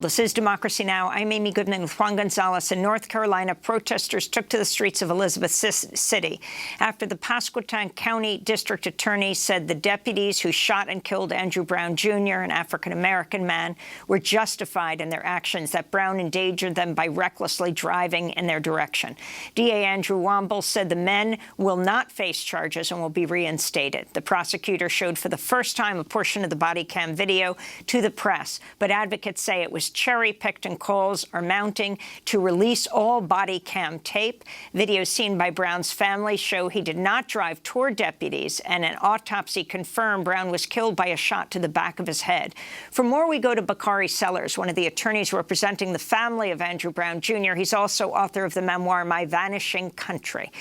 This is Democracy Now! I'm Amy Goodman with Juan Gonzalez. In North Carolina, protesters took to the streets of Elizabeth City after the Pasquotank County District Attorney said the deputies who shot and killed Andrew Brown Jr., an African-American man, were justified in their actions, that Brown endangered them by recklessly driving in their direction. DA Andrew Womble said the men will not face charges and will be reinstated. The prosecutor showed for the first time a portion of the body cam video to the press, but advocates say it was cherry-picked and calls are mounting to release all body cam tape. Videos seen by Brown's family show he did not drive toward deputies, and an autopsy confirmed Brown was killed by a shot to the back of his head. For more, we go to Bakari Sellers, one of the attorneys representing the family of Andrew Brown Jr. He's also author of the memoir, My Vanishing Country.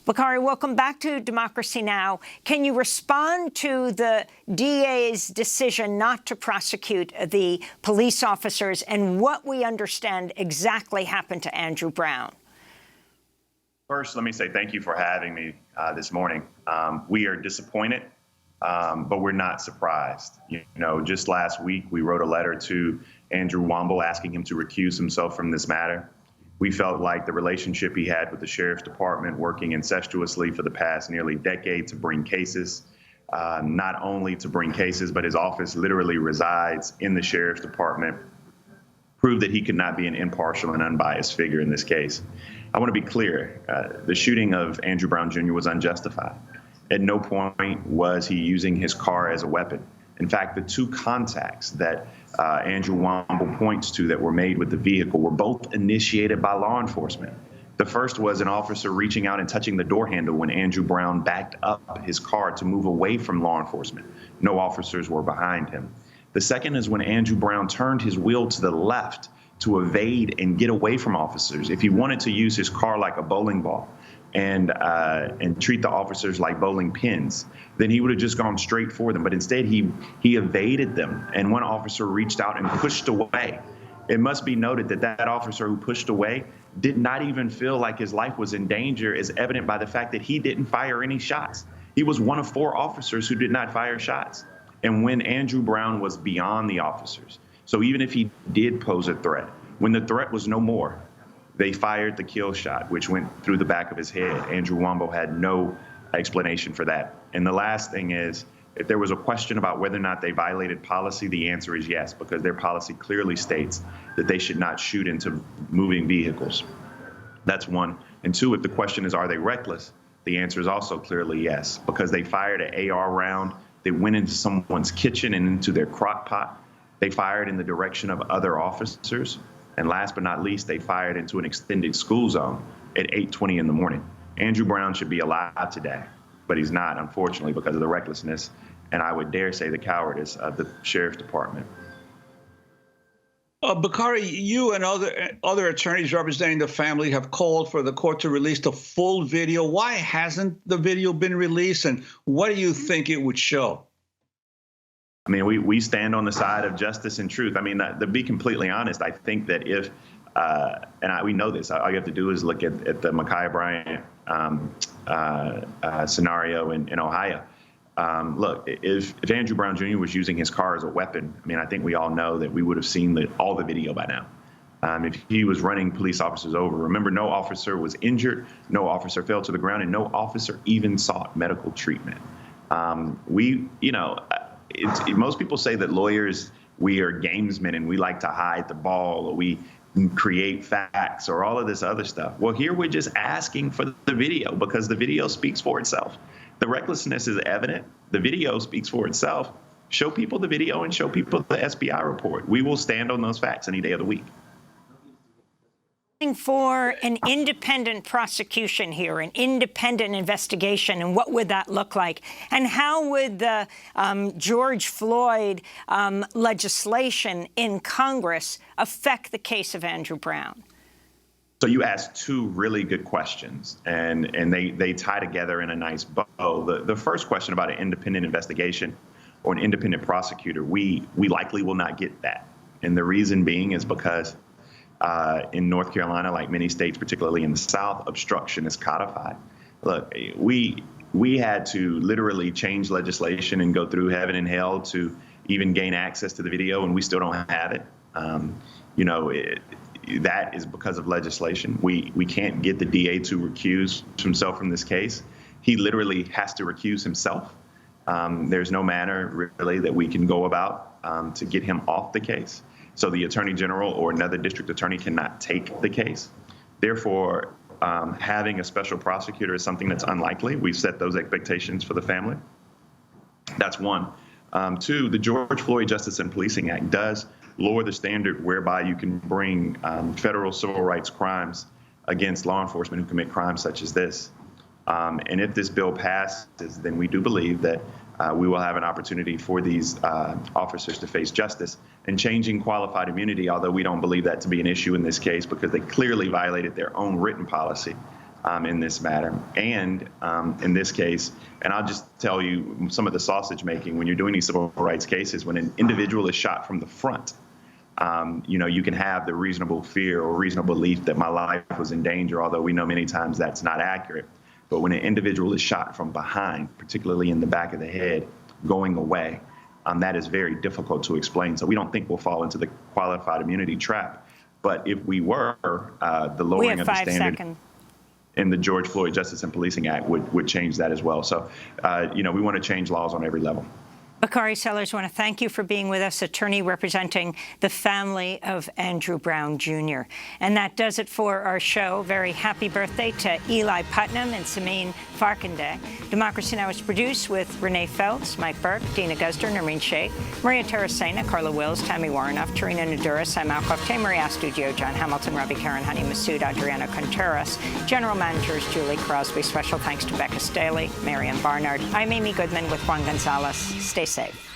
Bakari, welcome back to Democracy Now! Can you respond to the DA's decision not to prosecute the police officers and what we understand exactly happened to Andrew Brown? First, let me say thank you for having me this morning. We are disappointed, but we're not surprised. You know, just last week, we wrote a letter to Andrew Womble asking him to recuse himself from this matter. We felt like the relationship he had with the sheriff's department, working incestuously for the past nearly decade to bring cases, not only to bring cases, but his office literally resides in the sheriff's department, proved that he could not be an impartial and unbiased figure in this case. I want to be clear. The shooting of Andrew Brown Jr. was unjustified. At no point was he using his car as a weapon. In fact, the two contacts that Andrew Womble points to that were made with the vehicle were both initiated by law enforcement. The first was an officer reaching out and touching the door handle when Andrew Brown backed up his car to move away from law enforcement. No officers were behind him. The second is when Andrew Brown turned his wheel to the left to evade and get away from officers. If he wanted to use his car like a bowling ball and treat the officers like bowling pins, then he would have just gone straight for them. But instead, he evaded them, and one officer reached out and pushed away. It must be noted that that officer who pushed away did not even feel like his life was in danger, as evident by the fact that he didn't fire any shots. He was one of 4 officers who did not fire shots. And when Andrew Brown was beyond the officers, so even if he did pose a threat, when the threat was no more, they fired the kill shot, which went through the back of his head. Andrew Womble had no explanation for that. And the last thing is, if there was a question about whether or not they violated policy, the answer is yes, because their policy clearly states that they should not shoot into moving vehicles. That's one. And two, if the question is, are they reckless? The answer is also clearly yes, because they fired an AR round. They went into someone's kitchen and into their crock pot. They fired in the direction of other officers. And last but not least, they fired into an extended school zone at 8:20 in the morning. Andrew Brown should be alive today, but he's not, unfortunately, because of the recklessness, and I would dare say the cowardice of the sheriff's department. Bakari, you and other attorneys representing the family have called for the court to release the full video. Why hasn't the video been released, and what do you think it would show? I mean, we stand on the side of justice and truth. I mean, to be completely honest, I think that if, we know this, all you have to do is look at the Ma'Khia Bryant scenario in Ohio. Look, if Andrew Brown Jr. was using his car as a weapon, I mean, I think we all know that we would have seen all the video by now. If he was running police officers over, remember, no officer was injured, no officer fell to the ground, and no officer even sought medical treatment. Most people say that lawyers, we are gamesmen and we like to hide the ball, or we create facts, or all of this other stuff. Well, here we're just asking for the video because the video speaks for itself. The recklessness is evident. The video speaks for itself. Show people the video and show people the SBI report. We will stand on those facts any day of the week. For an independent prosecution here, an independent investigation, and what would that look like? And how would the George Floyd legislation in Congress affect the case of Andrew Brown? So you asked 2 really good questions, and they tie together in a nice bow. The first question about an independent investigation or an independent prosecutor, we likely will not get that. And the reason being is because in North Carolina, like many states, particularly in the South, obstruction is codified. Look, we had to literally change legislation and go through heaven and hell to even gain access to the video, and we still don't have it. that is because of legislation. We can't get the DA to recuse himself from this case. He literally has to recuse himself. There's no manner really that we can go about to get him off the case. So the Attorney General or another district attorney cannot take the case. Therefore, having a special prosecutor is something that's unlikely. We've set those expectations for the family. That's one. Two, the George Floyd Justice and Policing Act does lower the standard whereby you can bring federal civil rights crimes against law enforcement who commit crimes such as this. And if this bill passes, then we do believe that we will have an opportunity for these officers to face justice. And changing qualified immunity, although we don't believe that to be an issue in this case because they clearly violated their own written policy in this matter. And in this case, and I'll just tell you some of the sausage making when you're doing these civil rights cases, when an individual is shot from the front, you can have the reasonable fear or reasonable belief that my life was in danger, although we know many times that's not accurate. But when an individual is shot from behind, particularly in the back of the head, going away, that is very difficult to explain. So we don't think we'll fall into the qualified immunity trap. But if we were, the lowering of the standard in the George Floyd Justice and Policing Act would change that as well. So, we want to change laws on every level. Bakari Sellers, I want to thank you for being with us, attorney representing the family of Andrew Brown Jr. And that does it for our show. Very happy birthday to Eli Putnam and Samin Farkandeh. Democracy Now! Is produced with Renee Feltz, Mike Burke, Dina Guzder, Noreen Sheikh, Maria Terracena, Carla Wills, Tammy Warrenoff, Tarina Nadura, Sam Alcoff, Maria Studio, John Hamilton, Ravi Karen, Hani Masood, Adriana Contreras, General Managers Julie Crosby. Special thanks to Becca Staley, Marian Barnard. I'm Amy Goodman with Juan Gonzalez. Stay safe.